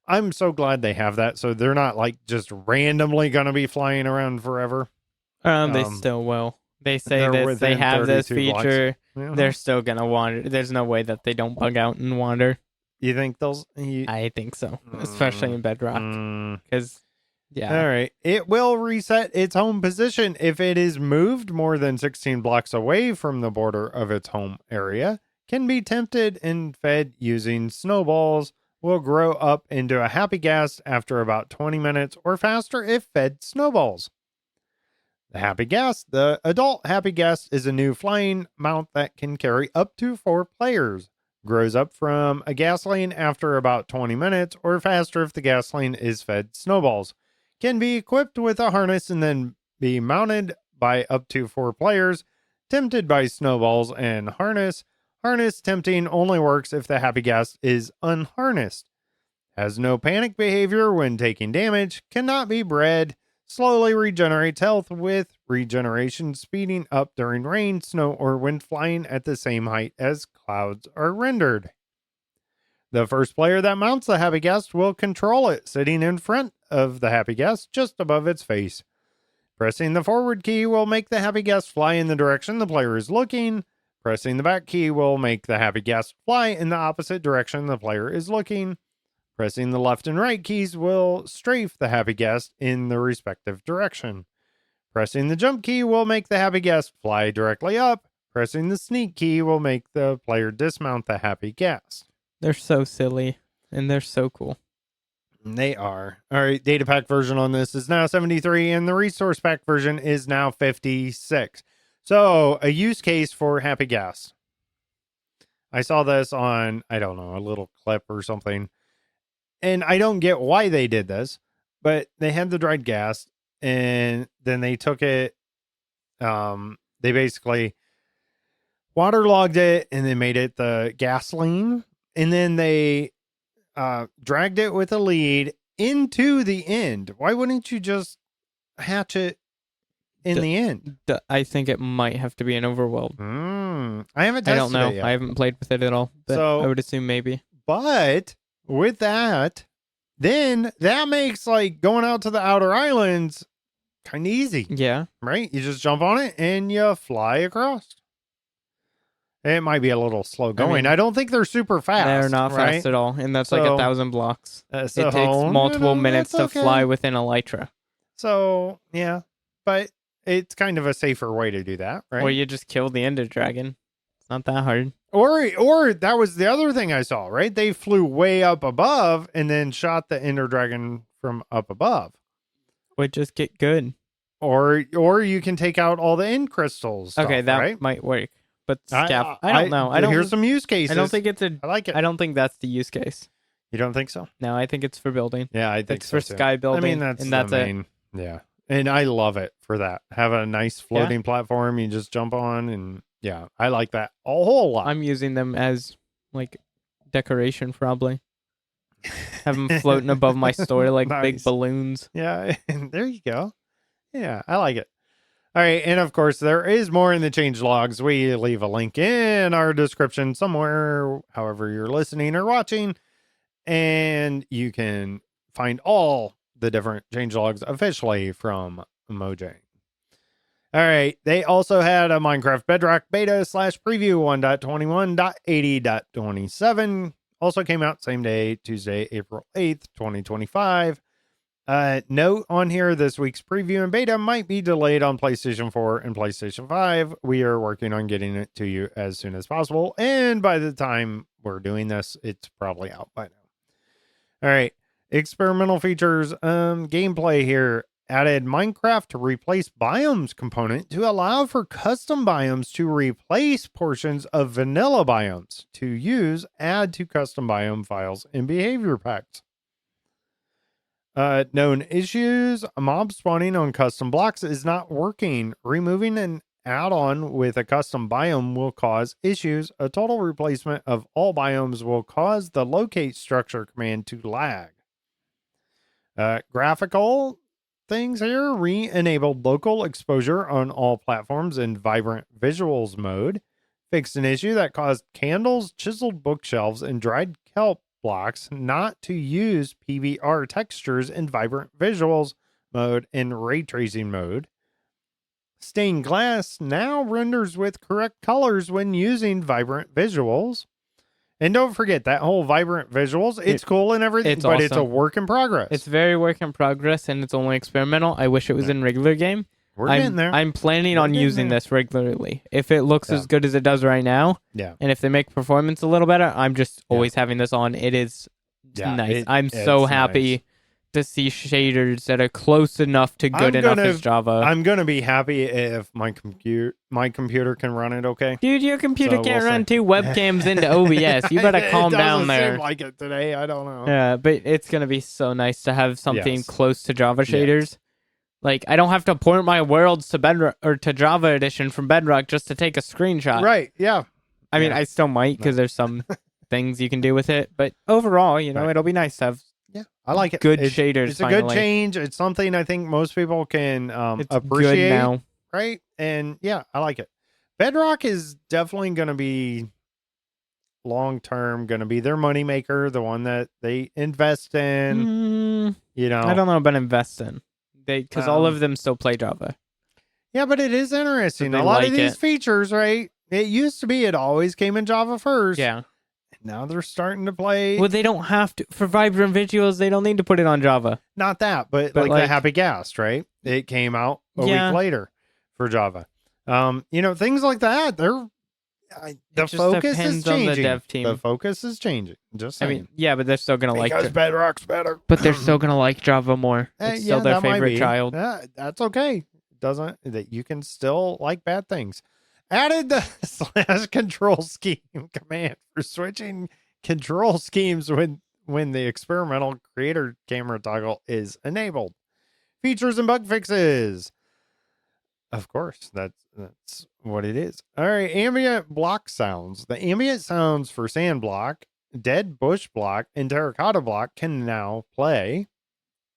Speaker 1: I'm so glad they have that, so they're not like just randomly going to be flying around forever.
Speaker 2: They still will. They say
Speaker 1: they're
Speaker 2: this. They
Speaker 1: within
Speaker 2: have this
Speaker 1: 32 blocks.
Speaker 2: feature.
Speaker 1: Yeah.
Speaker 2: They're still gonna wander. There's no way that they don't bug out and wander.
Speaker 1: You think they'll?
Speaker 2: I think so, especially in Bedrock. Because, yeah.
Speaker 1: All right. It will reset its home position if it is moved more than 16 blocks away from the border of its home area. Can be tempted and fed using snowballs. Will grow up into a happy ghast after about 20 minutes or faster if fed snowballs. The happy ghast. The adult happy ghast is a new flying mount that can carry up to 4 players. Grows up from a gas lane after about 20 minutes or faster if the gas lane is fed snowballs. Can be equipped with a harness and then be mounted by up to 4 players. Tempted by snowballs and harness. Harness tempting only works if the happy ghast is unharnessed. Has no panic behavior when taking damage. Cannot be bred. Slowly regenerates health with regeneration speeding up during rain, snow, or when flying at the same height as clouds are rendered. The first player that mounts the happy ghast will control it, sitting in front of the happy ghast just above its face. Pressing the forward key will make the happy ghast fly in the direction the player is looking. Pressing the back key will make the happy ghast fly in the opposite direction the player is looking. Pressing the left and right keys will strafe the happy ghast in the respective direction. Pressing the jump key will make the happy ghast fly directly up. Pressing the sneak key will make the player dismount the happy ghast.
Speaker 2: They're so silly, and they're so cool.
Speaker 1: They are. All right, data pack version on this is now 73, and the resource pack version is now 56. So, a use case for happy ghast. I saw this on, I don't know, a little clip or something. And I don't get why they did this, but they had the dried ghast, and then they took it, they basically waterlogged it, and they made it the gasoline, and then they dragged it with a lead into the end. Why wouldn't you just hatch it in the end?
Speaker 2: I think it might have to be an overweld.
Speaker 1: I haven't tested
Speaker 2: I don't know.
Speaker 1: it yet.
Speaker 2: I haven't played with it at all, but
Speaker 1: So,
Speaker 2: I would assume maybe.
Speaker 1: But with that, then that makes like going out to the outer islands kind of easy.
Speaker 2: Yeah.
Speaker 1: Right? You just jump on it and you fly across. It might be a little slow going. I don't think they're super fast.
Speaker 2: They're not
Speaker 1: right?
Speaker 2: fast at all, and that's like 1,000 blocks.
Speaker 1: So,
Speaker 2: it takes multiple minutes to fly within Elytra.
Speaker 1: So, yeah. But it's kind of a safer way to do that, right?
Speaker 2: Or you just kill the Ender Dragon. It's not that hard.
Speaker 1: Or that was the other thing I saw, right? They flew way up above and then shot the Ender Dragon from up above.
Speaker 2: Would just get good.
Speaker 1: Or you can take out all the end crystals.
Speaker 2: Okay, that
Speaker 1: right?
Speaker 2: might work. But I don't know.
Speaker 1: Here's some use cases.
Speaker 2: I don't think it's
Speaker 1: I like it.
Speaker 2: I don't think that's the use case.
Speaker 1: You don't think so?
Speaker 2: No, I think it's for building.
Speaker 1: Yeah, I think
Speaker 2: it's
Speaker 1: so
Speaker 2: for
Speaker 1: too.
Speaker 2: sky building.
Speaker 1: I mean, that's the main. Yeah, and I love it for that. Have a nice floating platform you just jump on, and yeah, I like that a whole lot.
Speaker 2: I'm using them as like decoration, probably. Have them floating above my store like big balloons.
Speaker 1: Yeah, and there you go. Yeah, I like it. All right, and of course, there is more in the changelogs. We leave a link in our description somewhere, however you're listening or watching, and you can find all the different changelogs officially from Mojang. All right, they also had a Minecraft Bedrock beta / preview 1.21.80.27. Also came out same day, Tuesday, April 8th, 2025. Note on here, this week's preview and beta might be delayed on PlayStation 4 and PlayStation 5. We are working on getting it to you as soon as possible. And by the time we're doing this, it's probably out by now. All right. Experimental features, gameplay here. Added Minecraft to replace biomes component to allow for custom biomes to replace portions of vanilla biomes. To use, add to custom biome files in behavior packs. Known issues, mob spawning on custom blocks is not working. Removing an add-on with a custom biome will cause issues. A total replacement of all biomes will cause the locate structure command to lag. Graphical, things here. Re-enabled local exposure on all platforms in vibrant visuals mode. Fixed an issue that caused candles, chiseled bookshelves, and dried kelp blocks not to use PBR textures in vibrant visuals mode and ray tracing mode. Stained glass now renders with correct colors when using vibrant visuals. And don't forget that whole vibrant visuals. It's cool and everything,
Speaker 2: it's
Speaker 1: but
Speaker 2: awesome.
Speaker 1: it's a work in progress.
Speaker 2: It's very work in progress, and it's only experimental. I wish it was in regular game.
Speaker 1: We're getting there.
Speaker 2: I'm planning
Speaker 1: We're
Speaker 2: on
Speaker 1: getting
Speaker 2: using
Speaker 1: there.
Speaker 2: this regularly. If it looks as good as it does right now,
Speaker 1: Yeah.
Speaker 2: and if they make performance a little better, I'm just always having this on. It is nice. I'm so happy
Speaker 1: nice.
Speaker 2: to see shaders that are close enough to good enough as Java.
Speaker 1: I'm gonna be happy if my computer can run it okay.
Speaker 2: Dude, your computer
Speaker 1: So
Speaker 2: can't
Speaker 1: we'll
Speaker 2: run
Speaker 1: see.
Speaker 2: 2 webcams into OBS. You better calm down
Speaker 1: It
Speaker 2: there.
Speaker 1: doesn't seem like it today. I don't know.
Speaker 2: Yeah, but it's gonna be so nice to have something
Speaker 1: Yes.
Speaker 2: close to Java shaders. Like, I don't have to port my worlds to Bedrock or to Java Edition from Bedrock just to take a screenshot.
Speaker 1: Right. Yeah.
Speaker 2: I mean,
Speaker 1: Yeah.
Speaker 2: I still might because there's some things you can do with it, but overall, it'll be nice to have
Speaker 1: Yeah. I like it.
Speaker 2: good
Speaker 1: It's-
Speaker 2: shaders.
Speaker 1: It's a
Speaker 2: finally.
Speaker 1: good change. It's something I think most people can
Speaker 2: It's
Speaker 1: appreciate.
Speaker 2: good now.
Speaker 1: Right. And yeah, I like it. Bedrock is definitely going to be long term, going to be their moneymaker, the one that they invest in.
Speaker 2: I don't know about investing. Because all of them still play Java.
Speaker 1: Yeah, but it is interesting.
Speaker 2: But
Speaker 1: A
Speaker 2: they
Speaker 1: lot of
Speaker 2: like
Speaker 1: these
Speaker 2: it.
Speaker 1: features, right? It used to be it always came in Java first.
Speaker 2: Yeah.
Speaker 1: Now they're starting to play.
Speaker 2: Well, they don't have to. For vibrant visuals, they don't need to put it on Java.
Speaker 1: Not that, but
Speaker 2: But
Speaker 1: like the Happy Ghast, right? It came out a
Speaker 2: Yeah.
Speaker 1: week later for Java. Things like that. The
Speaker 2: just
Speaker 1: focus is
Speaker 2: depends on the
Speaker 1: changing.
Speaker 2: dev team.
Speaker 1: The focus is changing. Just
Speaker 2: I
Speaker 1: saying.
Speaker 2: mean, yeah, but they're still going to like
Speaker 1: because
Speaker 2: it.
Speaker 1: Bedrock's better.
Speaker 2: But they're still going to like Java more. It's still their
Speaker 1: that might
Speaker 2: favorite
Speaker 1: be.
Speaker 2: child.
Speaker 1: That's okay. Doesn't that you can still like bad things. Added the / control scheme command for switching control schemes when the experimental creator camera toggle is enabled. Features and bug fixes. Of course, that's what it is. All right, ambient block sounds. The ambient sounds for sand block, dead bush block, and terracotta block can now play.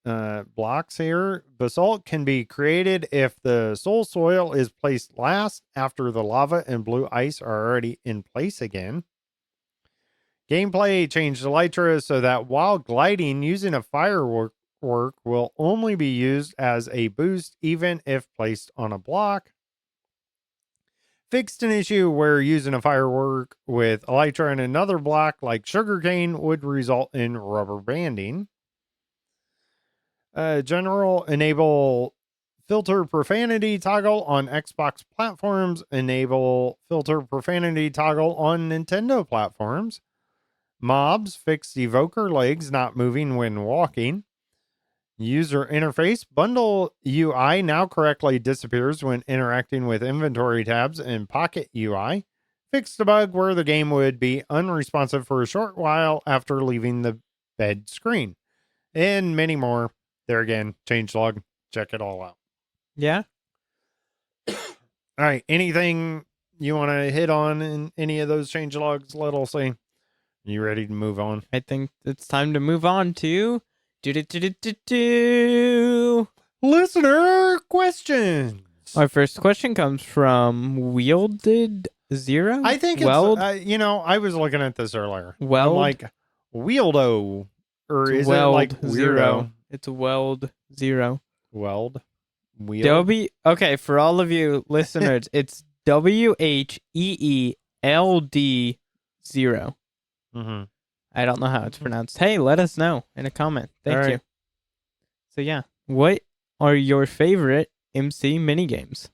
Speaker 1: Blocks here. Basalt can be created if the soul soil is placed last after the lava and blue ice are already in place again. Gameplay changed elytra so that while gliding, using a firework will only be used as a boost even if placed on a block. Fixed an issue where using a firework with elytra and another block like sugarcane would result in rubber banding. General enable filter profanity toggle on Xbox platforms. Enable filter profanity toggle on Nintendo platforms. Mobs fixed evoker legs not moving when walking. User interface bundle UI now correctly disappears when interacting with inventory tabs in Pocket UI. Fixed a bug where the game would be unresponsive for a short while after leaving the bed screen. And many more. There again, changelog. Check it all out.
Speaker 2: Yeah.
Speaker 1: All right. Anything you want to hit on in any of those changelogs, Little C? You ready to move on?
Speaker 2: I think it's time to move on to
Speaker 1: listener questions.
Speaker 2: Our first question comes from Wielded Zero.
Speaker 1: I think
Speaker 2: Weld?
Speaker 1: it's, I was looking at this earlier.
Speaker 2: Weld?
Speaker 1: I'm like, Wieldo. Or
Speaker 2: It's
Speaker 1: is
Speaker 2: Weld
Speaker 1: it like Weirdo?
Speaker 2: Zero. It's Weld Zero.
Speaker 1: Weld? Wield?
Speaker 2: Okay, for all of you listeners, it's WHEELD 0.
Speaker 1: Mm-hmm.
Speaker 2: I don't know how it's pronounced. Hey, let us know in a comment. Thank
Speaker 1: All
Speaker 2: you.
Speaker 1: right.
Speaker 2: So yeah, what are your favorite MC minigames?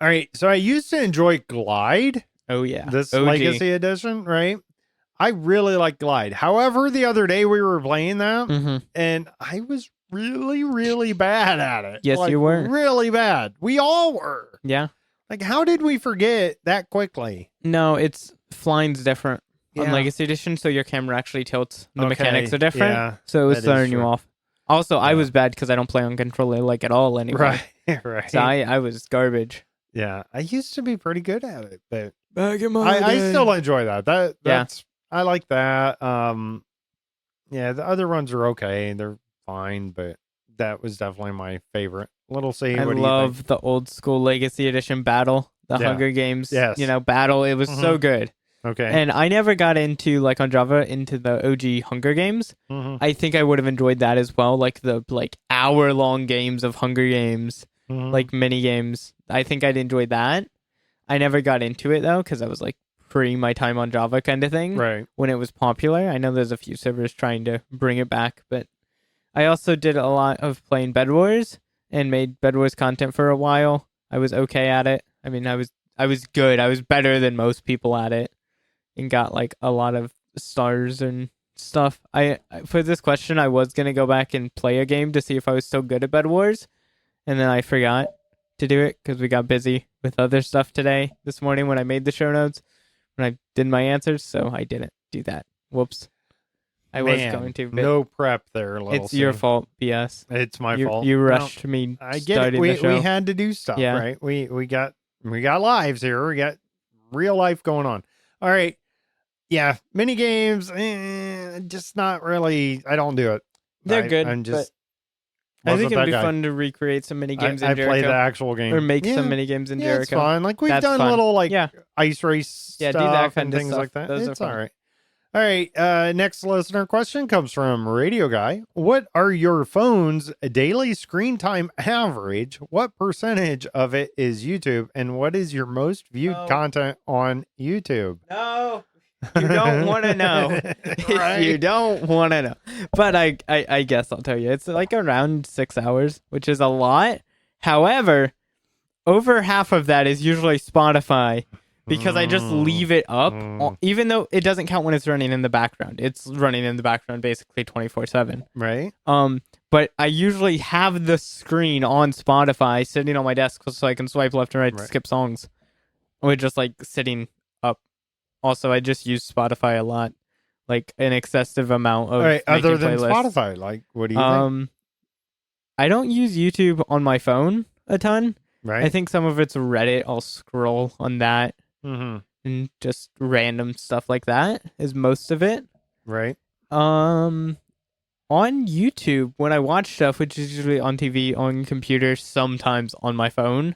Speaker 1: All right. So I used to enjoy Glide.
Speaker 2: Oh yeah,
Speaker 1: This
Speaker 2: OG.
Speaker 1: Legacy Edition, right? I really like Glide. However, the other day we were playing that
Speaker 2: Mm-hmm.
Speaker 1: and I was really, really bad at it.
Speaker 2: Yes, you were.
Speaker 1: Really bad. We all were.
Speaker 2: Yeah.
Speaker 1: Like, how did we forget that quickly?
Speaker 2: No, flying's different on
Speaker 1: Yeah.
Speaker 2: Legacy Edition, so your camera actually tilts. The
Speaker 1: Okay,
Speaker 2: mechanics are different,
Speaker 1: yeah,
Speaker 2: so it was
Speaker 1: that is
Speaker 2: throwing you
Speaker 1: true.
Speaker 2: off. Also, I
Speaker 1: Yeah.
Speaker 2: was bad because I don't play on controller like at all anymore.
Speaker 1: Right. Right.
Speaker 2: So I was garbage.
Speaker 1: Yeah. I used to be pretty good at it, but
Speaker 2: Back in my
Speaker 1: I
Speaker 2: day.
Speaker 1: still enjoy that.
Speaker 2: Yeah.
Speaker 1: That's I like that. Yeah, the other ones are okay. They're fine, but that was definitely my favorite. Little C,
Speaker 2: I
Speaker 1: what
Speaker 2: love the old school Legacy Edition battle, the
Speaker 1: Yeah.
Speaker 2: Hunger Games,
Speaker 1: Yes.
Speaker 2: battle. It was so good.
Speaker 1: do you think? Okay.
Speaker 2: And I never got into, like, on Java, into the OG Hunger Games. I think I would have enjoyed that as well, like the hour-long games of Hunger Games, like mini games. I think I'd enjoy that. I never got into it, though, because I was, like, pre my time on Java kind of thing
Speaker 1: Right.
Speaker 2: when it was popular. I know there's a few servers trying to bring it back, but I also did a lot of playing Bed Wars and made Bed Wars content for a while. I was okay at it. I mean, I was good. I was better than most people at it and got, like, a lot of stars and stuff. For this question, I was going to go back and play a game to see if I was still good at Bed Wars, and then I forgot to do it because we got busy with other stuff this morning when I made the show notes, when I did my answers, so I didn't do that. Whoops. I was going to, but
Speaker 1: no prep there, little
Speaker 2: it's
Speaker 1: C.
Speaker 2: your fault, BS.
Speaker 1: It's my fault.
Speaker 2: You rushed me.
Speaker 1: I get it. We had to do stuff,
Speaker 2: Yeah.
Speaker 1: right? We got lives here. We got real life going on. All right. Yeah, mini games, just not really. I don't do it.
Speaker 2: They're good.
Speaker 1: I'm just.
Speaker 2: I think it'd be
Speaker 1: guy.
Speaker 2: fun to recreate some mini games in
Speaker 1: I
Speaker 2: Jericho.
Speaker 1: play the actual game
Speaker 2: or make some mini games in Jericho.
Speaker 1: It's fun. Like we've
Speaker 2: That's
Speaker 1: done
Speaker 2: fun.
Speaker 1: little
Speaker 2: Yeah.
Speaker 1: ice race
Speaker 2: Yeah, do
Speaker 1: stuff
Speaker 2: that kind
Speaker 1: and
Speaker 2: of
Speaker 1: things
Speaker 2: stuff.
Speaker 1: like that.
Speaker 2: Those are
Speaker 1: It's
Speaker 2: fun.
Speaker 1: all right. All right. Next listener question comes from Radio Guy. What are your phone's daily screen time average? What percentage of it is YouTube? And what is your most viewed content on YouTube?
Speaker 2: No. You don't want to know.
Speaker 1: Right?
Speaker 2: You don't want to know. But I guess I'll tell you. It's like around 6 hours, which is a lot. However, over half of that is usually Spotify because I just leave it up, even though it doesn't count when it's running in the background. It's running in the background basically 24/7.
Speaker 1: Right.
Speaker 2: But I usually have the screen on Spotify sitting on my desk so I can swipe left and right to skip songs. Or just like sitting up. Also, I just use Spotify a lot, like an excessive amount of.
Speaker 1: All right. Other than
Speaker 2: playlists.
Speaker 1: Spotify, like what do you think?
Speaker 2: I don't use YouTube on my phone a ton.
Speaker 1: Right.
Speaker 2: I think some of it's Reddit. I'll scroll on that
Speaker 1: Mm-hmm.
Speaker 2: and just random stuff like that is most of it.
Speaker 1: Right.
Speaker 2: On YouTube, when I watch stuff, which is usually on TV, on computer, sometimes on my phone,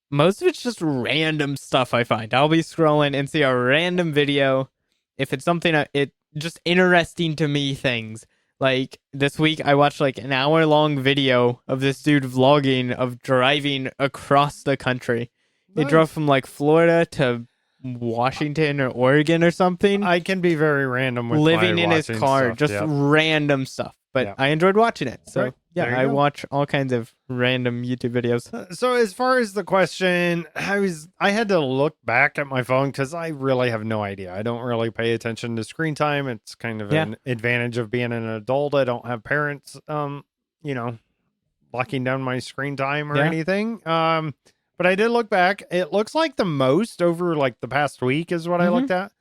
Speaker 2: most of it's just random stuff I find. I'll be scrolling and see a random video. If it's something it just interesting to me things. Like this week I watched like an hour-long video of this dude vlogging of driving across the country. He drove from like Florida to Washington or Oregon or something.
Speaker 1: I can be very random with
Speaker 2: living
Speaker 1: my
Speaker 2: in his
Speaker 1: watching
Speaker 2: car,
Speaker 1: stuff,
Speaker 2: just random stuff. But I enjoyed watching it. So
Speaker 1: Right.
Speaker 2: yeah,
Speaker 1: There you
Speaker 2: I
Speaker 1: go.
Speaker 2: watch all kinds of random YouTube videos.
Speaker 1: So as far as the question, I had to look back at my phone because I really have no idea. I don't really pay attention to screen time. It's kind of an advantage of being an adult. I don't have parents, locking down my screen time or anything. But I did look back. It looks like the most over like the past week is what I looked at.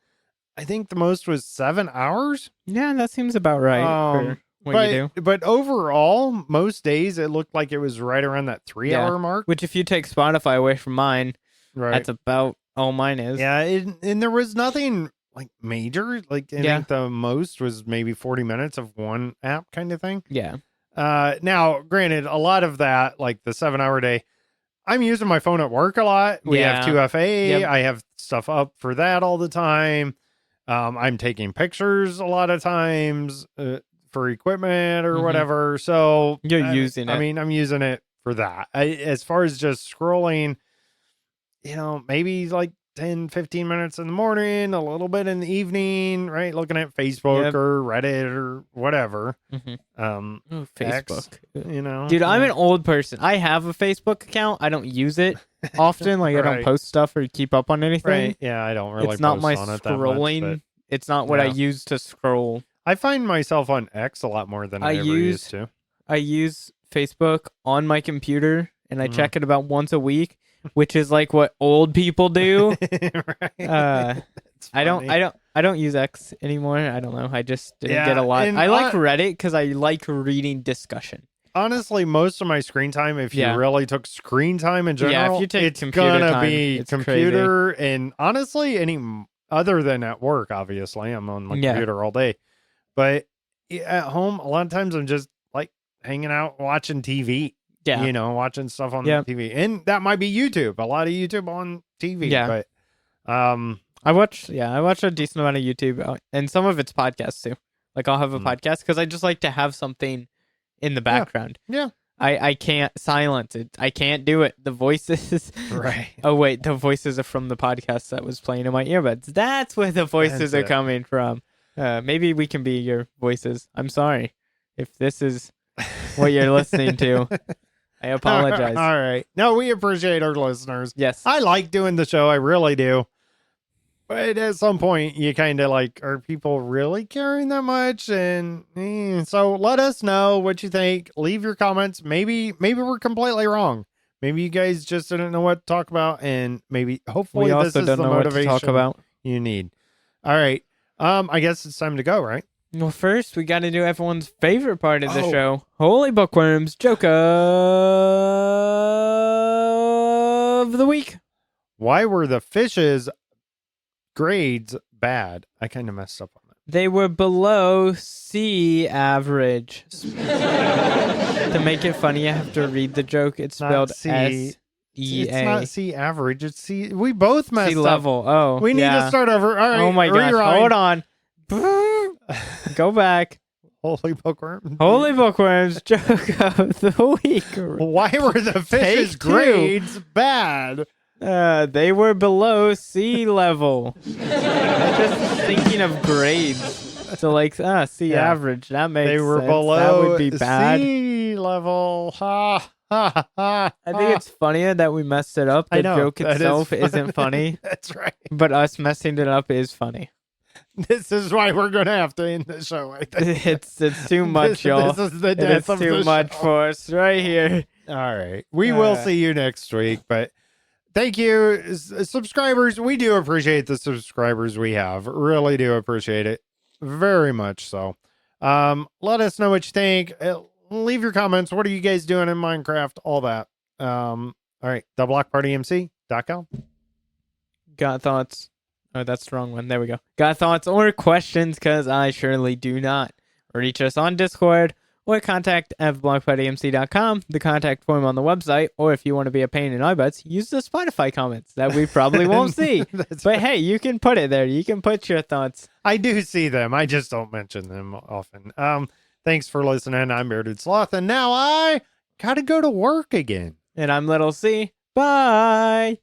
Speaker 1: I think the most was 7 hours.
Speaker 2: Yeah, that seems about right for what you do.
Speaker 1: But overall, most days it looked like it was right around that 3 hour mark.
Speaker 2: Which, if you take Spotify away from mine,
Speaker 1: Right.
Speaker 2: that's about all mine is.
Speaker 1: Yeah, and there was nothing like major. Like I think the most was maybe 40 minutes of one app kind of thing.
Speaker 2: Yeah.
Speaker 1: Now, granted, a lot of that, like the 7 hour day, I'm using my phone at work a lot. We have 2FA. I have stuff up for that all the time. I'm taking pictures a lot of times for equipment or whatever. So
Speaker 2: you're using it.
Speaker 1: I mean, I'm using it for that. As far as just scrolling, maybe like 10, 15 minutes in the morning, a little bit in the evening, right? Looking at Facebook or Reddit or whatever.
Speaker 2: Facebook.
Speaker 1: X,
Speaker 2: Dude, I'm an old person. I have a Facebook account. I don't use it often. Like I don't post stuff or keep up on anything.
Speaker 1: Right. Yeah, I don't really
Speaker 2: It's not
Speaker 1: post
Speaker 2: my
Speaker 1: on it that
Speaker 2: scrolling.
Speaker 1: much,
Speaker 2: It's not what I use to scroll.
Speaker 1: I find myself on X a lot more than I ever used to.
Speaker 2: I use Facebook on my computer and I check it about once a week, which is like what old people do.
Speaker 1: Right.
Speaker 2: I don't use X anymore. I don't know. I just didn't get a lot.
Speaker 1: and
Speaker 2: I like Reddit because I like reading discussion.
Speaker 1: Honestly, most of my screen time, if you really took screen time in general,
Speaker 2: if you take
Speaker 1: it's
Speaker 2: computer
Speaker 1: gonna
Speaker 2: time,
Speaker 1: be
Speaker 2: it's
Speaker 1: computer and honestly, any other than at work. Obviously, I'm on my computer all day, but at home, a lot of times I'm just like hanging out watching TV.
Speaker 2: Yeah.
Speaker 1: You know, watching stuff on
Speaker 2: Yep.
Speaker 1: TV. And that might be YouTube. A lot of YouTube on TV.
Speaker 2: Yeah.
Speaker 1: But
Speaker 2: I watch a decent amount of YouTube and some of it's podcasts too. Like I'll have a podcast because I just like to have something in the background.
Speaker 1: Yeah.
Speaker 2: I can't silence it. I can't do it. The voices.
Speaker 1: Right.
Speaker 2: Oh wait, the voices are from the podcast that was playing in my earbuds. That's where the voices are coming from. Maybe we can be your voices. I'm sorry if this is what you're listening to. I apologize.
Speaker 1: All right. No, we appreciate our listeners.
Speaker 2: Yes.
Speaker 1: I like doing the show. I really do. But at some point, you kind of like, are people really caring that much? And so let us know what you think. Leave your comments. Maybe we're completely wrong. Maybe you guys just didn't know what to talk about. And maybe, hopefully,
Speaker 2: We
Speaker 1: this
Speaker 2: also
Speaker 1: is
Speaker 2: don't
Speaker 1: the
Speaker 2: know what to
Speaker 1: motivation
Speaker 2: talk about.
Speaker 1: you need. All right. I guess it's time to go, right?
Speaker 2: Well, first we got to do everyone's favorite part of the
Speaker 1: Oh.
Speaker 2: show: Holy Bookworms joke of the week.
Speaker 1: Why were the fishes grades bad? I kind of messed up on that.
Speaker 2: They were below sea average. To make it funny, I have to read the joke. It's
Speaker 1: Not
Speaker 2: spelled
Speaker 1: sea-
Speaker 2: S-E-A.
Speaker 1: It's not sea average. It's sea. We both messed
Speaker 2: Sea
Speaker 1: up.
Speaker 2: level. Oh,
Speaker 1: We need to start over. All right.
Speaker 2: Oh my gosh!
Speaker 1: rewind.
Speaker 2: Hold on. Go back.
Speaker 1: Holy bookworm.
Speaker 2: Holy Bookworms joke of the week.
Speaker 1: Why were the fishes'
Speaker 2: Take two.
Speaker 1: grades bad?
Speaker 2: They were below sea level. I'm just thinking of grades. So like, sea
Speaker 1: Yeah.
Speaker 2: average. That makes
Speaker 1: They were
Speaker 2: sense.
Speaker 1: below
Speaker 2: That would be bad.
Speaker 1: sea level. Ha ha ha.
Speaker 2: I think it's funnier that we messed it up. The
Speaker 1: I know,
Speaker 2: joke
Speaker 1: that is
Speaker 2: itself
Speaker 1: fun.
Speaker 2: isn't funny,
Speaker 1: That's right.
Speaker 2: but us messing it up is funny.
Speaker 1: This is why we're gonna have to end the show. I think
Speaker 2: It's too much, y'all.
Speaker 1: This is the
Speaker 2: It
Speaker 1: death
Speaker 2: is
Speaker 1: of
Speaker 2: too
Speaker 1: the
Speaker 2: much
Speaker 1: show.
Speaker 2: for us right here.
Speaker 1: All right. We will see you next week, but thank you, subscribers. We do appreciate the subscribers we have. Really do appreciate it. Very much so. Let us know what you think. Leave your comments. What are you guys doing in Minecraft? All that. All right. theblockpartymc.com.
Speaker 2: Got thoughts? Oh, that's the wrong one. There we go. Got thoughts or questions? Because I surely do not. Reach us on Discord or contact at blockpartymc.com, the contact form on the website, or if you want to be a pain in our butts, use the Spotify comments that we probably won't see. But hey, you can put it there. You can put your thoughts.
Speaker 1: I do see them. I just don't mention them often. Thanks for listening. I'm Bearded Sloth, and now I gotta go to work again.
Speaker 2: And I'm Little C. Bye.